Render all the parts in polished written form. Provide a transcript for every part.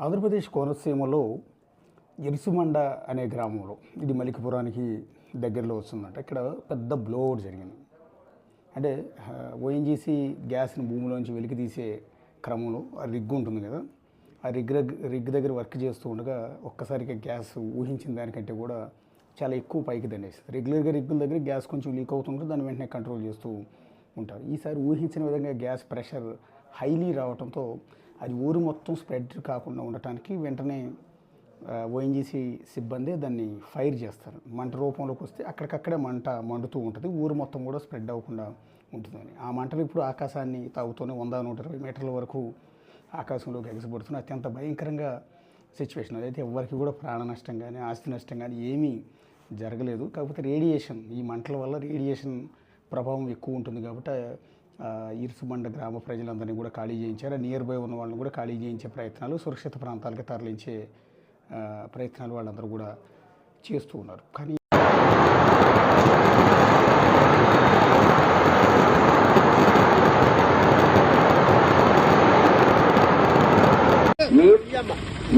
ఆంధ్రప్రదేశ్ కోనసీమలో ఎరుసుమండ అనే గ్రామంలో, ఇది మలికిపురానికి దగ్గరలో వస్తుందంట. ఇక్కడ పెద్ద బ్లోఅవుట్ జరిగింది. అంటే ఓఎన్జీసీ గ్యాస్ని భూమిలోంచి వెలికి తీసే క్రమంలో ఆ రిగ్ ఉంటుంది కదా, ఆ రిగ్ దగ్గర వర్క్ చేస్తూ ఉండగా ఒక్కసారిగా గ్యాస్ ఊహించిన దానికంటే కూడా చాలా ఎక్కువ పైకి దండేస్తుంది. రెగ్యులర్గా రిగ్గుల దగ్గర గ్యాస్ కొంచెం లీక్ అవుతుంటే దాన్ని వెంటనే కంట్రోల్ చేస్తూ ఉంటారు. ఈసారి ఊహించిన విధంగా గ్యాస్ ప్రెషర్ హైలీ రావడంతో అది ఊరు మొత్తం స్ప్రెడ్ కాకుండా ఉండటానికి వెంటనే ఓఎన్జీసీ సిబ్బంది దాన్ని ఫైర్ చేస్తారు. మంట రూపంలోకి వస్తే అక్కడికక్కడే మంట మండుతూ ఉంటుంది, ఊరు మొత్తం కూడా స్ప్రెడ్ అవ్వకుండా ఉంటుందని. ఆ మంటలు ఇప్పుడు ఆకాశాన్ని తాగుతూనే 100-120 మీటర్ల వరకు ఆకాశంలోకి ఎగసిపడుతున్న అత్యంత భయంకరంగా సిచ్యువేషన్. అదైతే ఎవరికి కూడా ప్రాణ నష్టం కానీ ఆస్తి నష్టం కానీ ఏమీ జరగలేదు. కాకపోతే రేడియేషన్, ఈ మంటల వల్ల రేడియేషన్ ప్రభావం ఎక్కువ ఉంటుంది కాబట్టి ఇరుసుమండ గ్రామ ప్రజలందరినీ కూడా ఖాళీ చేయించారు. నియర్ బై ఉన్న వాళ్ళని కూడా ఖాళీ చేయించే ప్రయత్నాలు, సురక్షిత ప్రాంతాలకు తరలించే ప్రయత్నాలు వాళ్ళందరూ కూడా చేస్తూ ఉన్నారు. కానీ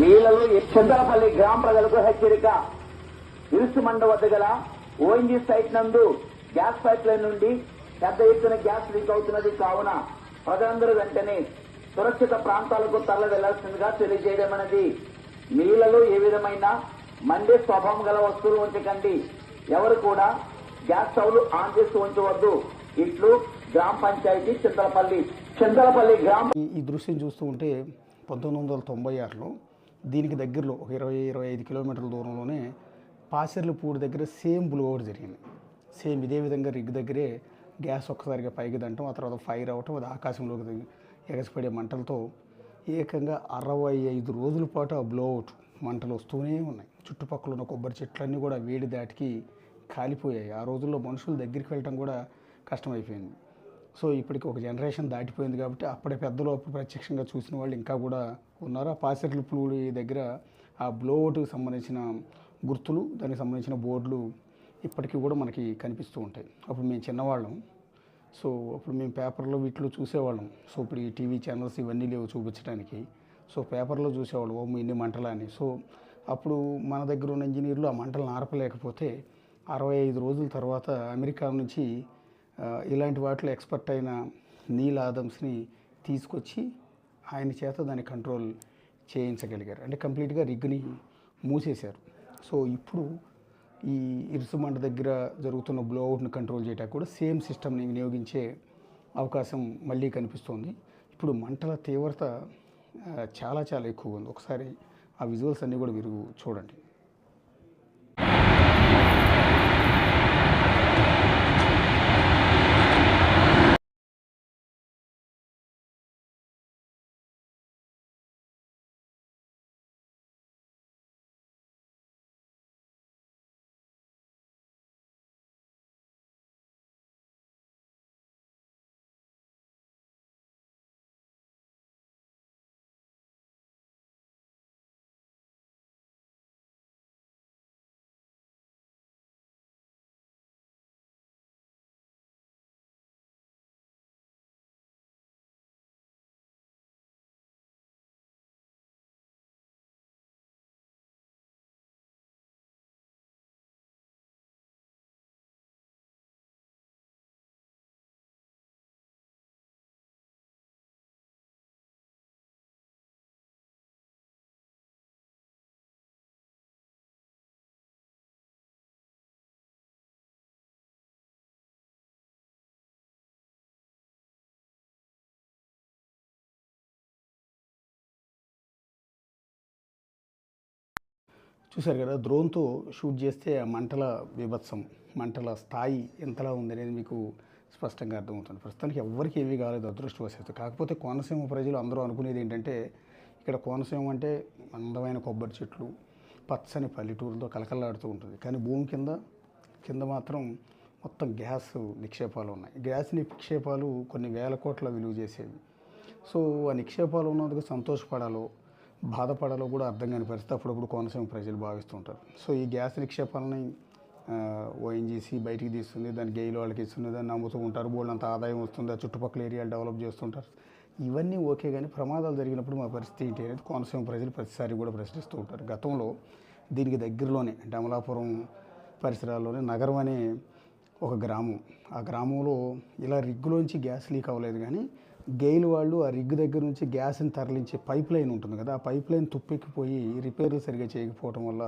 నీళ్లలో చంద్రపల్లి గ్రామ ప్రజలకు హెచ్చరిక. ఇరుసుమండ వద్ద గల ఓఎన్జీ సైట్ నందు గ్యాస్ పైప్ లైన్ నుండి పెద్ద ఎత్తున గ్యాస్ లీక్ అవుతున్నది. కావున ప్రజలందరూ వెంటనే సురక్షిత ప్రాంతాలకు తరలి వెళ్లాల్సిందిగా తెలియజేయడం అనేది. నీళ్లలో ఏ విధమైన మండే స్వభావం గల వస్తువులు ఉంచకండి. ఎవరు కూడా గ్యాస్ స్టవ్లు ఆన్ చేసి ఉంచవద్దు. ఇట్లు గ్రామ పంచాయతీ చింతలపల్లి గ్రామ. ఈ దృశ్యం చూస్తూ ఉంటే 1996లో దీనికి దగ్గరలో ఒక 20-25 కిలోమీటర్ల దూరంలోనే పాసర్లపూడి దగ్గర సేమ్ బ్లోఅవుట్ జరిగింది. సేమ్ ఇదే విధంగా రిగ్ దగ్గరే గ్యాస్ ఒక్కసారిగా పైకి దంటం, ఆ తర్వాత ఫైర్ అవటం, అది ఆకాశంలోకి ఎగసిపడే మంటలతో ఏకంగా 65 రోజుల పాటు ఆ బ్లోఅవుట్ మంటలు వస్తూనే ఉన్నాయి. చుట్టుపక్కల ఉన్న కొబ్బరి చెట్లన్నీ కూడా వేడి దాటికి కాలిపోయాయి. ఆ రోజుల్లో మనుషుల దగ్గరికి వెళ్ళటం కూడా కష్టమైపోయింది. సో ఇప్పటికి ఒక జనరేషన్ దాటిపోయింది కాబట్టి అప్పుడే పెద్దలు అప్పుడు ప్రత్యక్షంగా చూసిన వాళ్ళు ఇంకా కూడా ఉన్నారు. ఆ పాసర్లపూడి దగ్గర ఆ బ్లోఅవుట్కి సంబంధించిన గుర్తులు, దానికి సంబంధించిన బోర్డులు ఇప్పటికీ కూడా మనకి కనిపిస్తూ ఉంటాయి. అప్పుడు మేము చిన్నవాళ్ళం, సో అప్పుడు మేము పేపర్లో వీటిలో చూసేవాళ్ళం. సో ఇప్పుడు ఈ టీవీ ఛానల్స్ ఇవన్నీ లేవు చూపించడానికి. సో పేపర్లో చూసేవాళ్ళం, ఓ ఇన్ని మంటలా అని. సో అప్పుడు మన దగ్గర ఉన్న ఇంజనీర్లు ఆ మంటలను ఆర్పలేకపోతే 65 రోజుల తర్వాత అమెరికా నుంచి ఇలాంటి వాటిలో ఎక్స్పర్ట్ అయిన నీల్ ఆదమ్స్ని తీసుకొచ్చి ఆయన చేత దాన్ని కంట్రోల్ చేయించగలిగారు. అంటే కంప్లీట్గా రిగ్ని మూసేశారు. సో ఇప్పుడు ఈ ఇరుసుమండ దగ్గర జరుగుతున్న బ్లోఅవుట్ని కంట్రోల్ చేయడానికి కూడా సేమ్ సిస్టమ్ని వినియోగించే అవకాశం మళ్ళీ కనిపిస్తోంది. ఇప్పుడు మంటల తీవ్రత చాలా చాలా ఎక్కువ ఉంది. ఒకసారి ఆ విజువల్స్ అన్నీ కూడా మీరు చూడండి. చూశారు కదా, డ్రోన్తో షూట్ చేస్తే ఆ మంటల బీభత్సం, మంటల స్థాయి ఎంతలా ఉందనేది మీకు స్పష్టంగా అర్థమవుతుంది. ప్రస్తుతానికి ఎవ్వరికి ఏమీ కాలేదు అదృష్టవశాత్తు. కాకపోతే కోనసీమ ప్రజలు అందరూ అనుకునేది ఏంటంటే, ఇక్కడ కోనసీమ అంటే అందమైన కొబ్బరి చెట్లు, పచ్చని పల్లెటూరుతో కలకల్లాడుతూ ఉంటుంది. కానీ భూమి కింద మాత్రం మొత్తం గ్యాస్ నిక్షేపాలు ఉన్నాయి. గ్యాస్ నిక్షేపాలు కొన్ని వేల కోట్ల విలువ చేసేవి. సో ఆ నిక్షేపాలు ఉన్నందుకు సంతోషపడాలో బాధపడాలో కూడా అర్థం కాని పరిస్థితి అప్పుడప్పుడు కోనసీమ ప్రజలు భావిస్తుంటారు. సో ఈ గ్యాస్ నిక్షేపాలని ఓఎన్జీసీ బయటికి తీస్తుంది, దాన్ని గెయిల్ వాళ్ళకి ఇస్తుంది, దాన్ని నమ్ముతూ ఉంటారు, బోల్డంత ఆదాయం వస్తుంది, ఆ చుట్టుపక్కల ఏరియాలు డెవలప్ చేస్తుంటారు. ఇవన్నీ ఓకే, కానీ ప్రమాదాలు జరిగినప్పుడు మా పరిస్థితి ఏంటి అనేది కోనసీమ ప్రజలు ప్రతిసారి కూడా ప్రశ్నిస్తూ ఉంటారు. గతంలో దీనికి దగ్గరలోనే అంటే అమలాపురం పరిసరాల్లోనే నగరం అనే ఒక గ్రామం, ఆ గ్రామంలో ఇలా రిగ్గులోంచి గ్యాస్ లీక్ అవ్వలేదు, కానీ గెయిల్ వాళ్ళు ఆ రిగ్ దగ్గర నుంచి గ్యాస్ని తరలించే పైప్ లైన్ ఉంటుంది కదా, ఆ పైప్ లైన్ తుప్పెక్కిపోయి రిపేర్లు సరిగా చేయకపోవడం వల్ల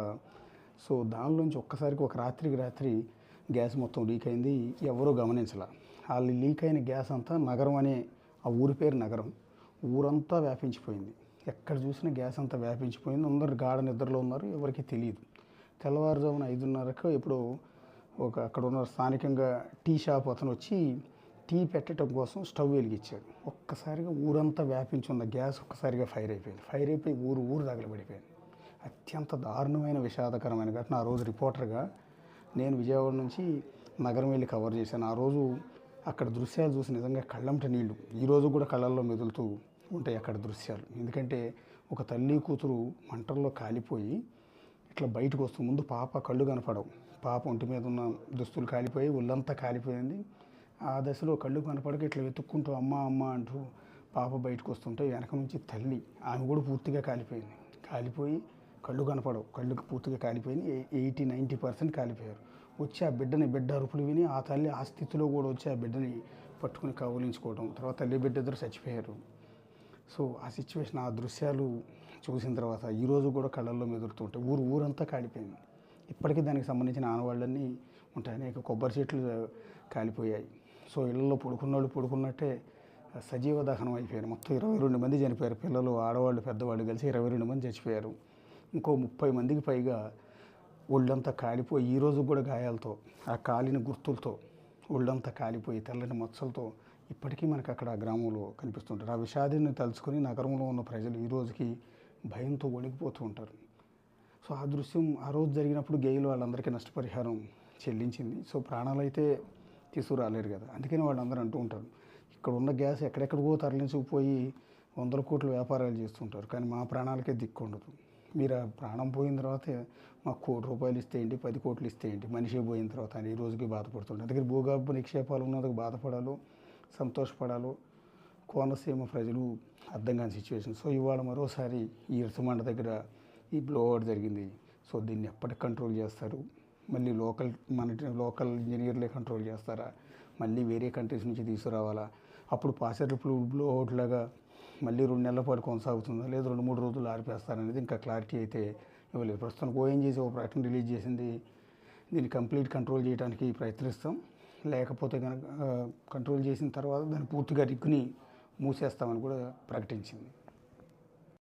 సో దానిలోంచి ఒక్కసారికి ఒక రాత్రికి రాత్రి గ్యాస్ మొత్తం లీక్ అయింది. ఎవరూ గమనించాల. ఆ లీక్ అయిన గ్యాస్ అంతా నగరం అనే ఆ ఊరి పేరు నగరం, ఊరంతా వ్యాపించిపోయింది. ఎక్కడ చూసినా గ్యాస్ అంతా వ్యాపించిపోయింది. అందరు గాఢ నిద్రలో ఉన్నారు, ఎవరికి తెలియదు. తెల్లవారుజామున 5:30కు ఎప్పుడో అక్కడ ఉన్న స్థానికంగా టీ షాప్ అతను వచ్చి టీ పెట్టడం కోసం స్టవ్ వెలిగించాడు. ఒక్కసారిగా ఊరంతా వ్యాపించి ఉన్న గ్యాస్ ఒక్కసారిగా ఫైర్ అయిపోయి ఊరు తగలబడిపోయింది. అత్యంత దారుణమైన విషాదకరమైన ఘటన. ఆ రోజు రిపోర్టర్గా నేను విజయవాడ నుంచి నగరం వెళ్ళి కవర్ చేశాను. ఆ రోజు అక్కడ దృశ్యాలు చూసి నిజంగా కళ్ళంట నీళ్లు ఈరోజు కూడా కళ్ళల్లో మెదులుతూ ఉంటాయి అక్కడ దృశ్యాలు. ఎందుకంటే ఒక తల్లి కూతురు మంటల్లో కాలిపోయి ఇట్లా బయటకు వస్తూ, ముందు పాప కళ్ళు కనపడవు, పాప ఒంటి మీద ఉన్న దుస్తులు కాలిపోయి ఒళ్ళంతా కాలిపోయింది. ఆ దశలో కళ్ళు కనపడక ఇట్లా వెతుక్కుంటూ అమ్మ అమ్మ అంటూ పాప బయటకు వస్తుంటే వెనక నుంచి తల్లి, ఆమె కూడా పూర్తిగా కాలిపోయి కళ్ళు కనపడవు, కళ్ళు పూర్తిగా కాలిపోయి 80-90% కాలిపోయారు. వచ్చి ఆ బిడ్డ అరుపులు విని ఆ తల్లి ఆ స్థితిలో కూడా వచ్చి ఆ బిడ్డని పట్టుకుని కౌలించుకోవడం, తర్వాత తల్లి బిడ్డ ఇద్దరు చచ్చిపోయారు. సో ఆ సిచ్యువేషన్, ఆ దృశ్యాలు చూసిన తర్వాత ఈరోజు కూడా కళ్ళల్లో మెదులుతుంటాయి. ఊరంతా కాలిపోయింది. ఇప్పటికీ దానికి సంబంధించిన ఆనవాళ్ళన్నీ ఉంటాయి. అనేక కొబ్బరి చెట్లు కాలిపోయాయి. సో ఇళ్లలో పడుకున్నట్టే సజీవ దహనం అయిపోయారు. మొత్తం 22 మంది చనిపోయారు. పిల్లలు, ఆడవాళ్ళు, పెద్దవాళ్ళు కలిసి 22 మంది చచ్చిపోయారు. ఇంకో 30 మందికి పైగా ఒళ్ళంతా కాలిపోయి ఈరోజు కూడా గాయాలతో, ఆ కాలిన గుర్తులతో ఒళ్ళంతా కాలిపోయి తెల్లని మచ్చలతో ఇప్పటికీ మనకు అక్కడ ఆ గ్రామంలో కనిపిస్తుంటారు. ఆ విషాదాన్ని తలుచుకొని నగరంలో ఉన్న ప్రజలు ఈ రోజుకి భయంతో వణికిపోతూ ఉంటారు. సో ఆ దృశ్యం ఆ రోజు జరిగినప్పుడు గెయిల్ వాళ్ళందరికీ నష్టపరిహారం చెల్లించింది. సో ప్రాణాలు అయితే తీసుకురాలేరు కదా, అందుకని వాళ్ళందరూ అంటూ ఉంటారు, ఇక్కడ ఉన్న గ్యాస్ ఎక్కడెక్కడికో తరలించుకుపోయి 100 కోట్ల వ్యాపారాలు చేస్తుంటారు, కానీ మా ప్రాణాలకే దిక్కు ఉండదు. మీరు ఆ ప్రాణం పోయిన తర్వాత మాకు ₹1 కోటి ఇస్తే ఏంటి, 10 కోట్లు ఇస్తే ఏంటి, మనిషి పోయిన తర్వాత అని ఈ రోజుకి బాధపడుతుంటారు. అందుకని భూగర్భ నిక్షేపాలు ఉన్నందుకు బాధపడాలో సంతోషపడాలో కోనసీమ ప్రజలు అర్థం కాని సిచ్యువేషన్. సో ఇవాళ మరోసారి ఈ ఇరుసుమండ దగ్గర ఈ బ్లోఅవుట్ జరిగింది. సో దీన్ని ఎప్పటికి కంట్రోల్ చేస్తారు? మళ్ళీ లోకల్ ఇంజనీర్లే కంట్రోల్ చేస్తారా? మళ్ళీ వేరే కంట్రీస్ నుంచి తీసుకురావాలా? అప్పుడు పాసర్ బ్లోఅవుట్ లాగా మళ్ళీ 2 నెలల పాటు కొనసాగుతుందా, లేదా 2-3 రోజులు ఆరిపేస్తారనేది ఇంకా క్లారిటీ అయితే ఇవ్వలేదు. ప్రస్తుతానికి ఓఎన్జీసీ ఒక ప్రకటన రిలీజ్ చేసింది, దీన్ని కంప్లీట్ కంట్రోల్ చేయడానికి ప్రయత్నిస్తాం, లేకపోతే కనుక కంట్రోల్ చేసిన తర్వాత దాన్ని పూర్తిగా రిగ్గుని మూసేస్తామని కూడా ప్రకటించింది.